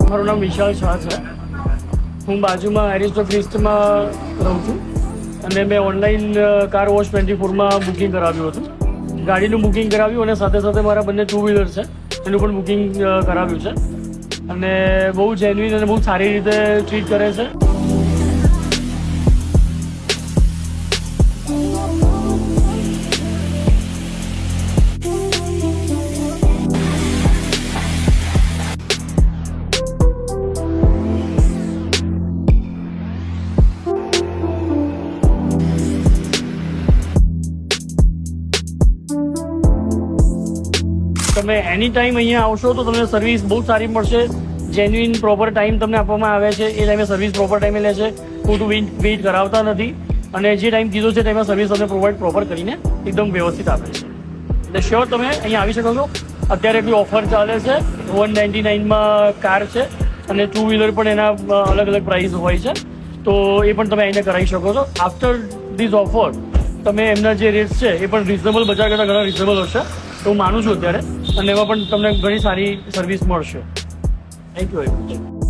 મારું નામ વિશાલ શાહ છે. હું બાજુમાં એરિસ્ટોક્રિસ્ટમાં રહું છું અને મેં ઓનલાઈન કાર વોશ 24માં બુકિંગ કરાવ્યું હતું. ગાડીનું બુકિંગ કરાવ્યું અને સાથે સાથે મારા બંને ટુ વ્હીલર છે એનું પણ બુકિંગ કરાવ્યું છે અને બહુ જેન્યુઇન અને બહુ સારી રીતે ટ્રીટ કરે છે. તમે એની ટાઈમ અહીંયા આવશો તો તમને સર્વિસ બહુ સારી મળશે. જેન્યુઇન પ્રોપર ટાઈમ તમને આપવામાં આવે છે, એ ટાઈમે સર્વિસ પ્રોપર ટાઈમે લે છે. ખોટું વેઇટ કરાવતા નથી અને જે ટાઈમ કીધો છે ટાઈમે સર્વિસ તમને પ્રોપર કરીને એકદમ વ્યવસ્થિત આપે છે. એટલે શ્યોર તમે અહીંયા આવી શકો છો. અત્યારે બી ઓફર ચાલે છે. 199માં કાર છે અને ટુ વ્હીલર પણ એના અલગ અલગ પ્રાઇસ હોય છે, તો એ પણ તમે આવીને કરાવી શકો છો. આફ્ટર ધીસ ઓફર તમે એમના જે રેટ્સ છે એ પણ રિઝનેબલ, બજાર કરતાં ઘણા રિઝનેબલ હશે તો હું માનું છું અત્યારે, અને એમાં પણ તમને ઘણી સારી સર્વિસ મળશે. Thank you very much.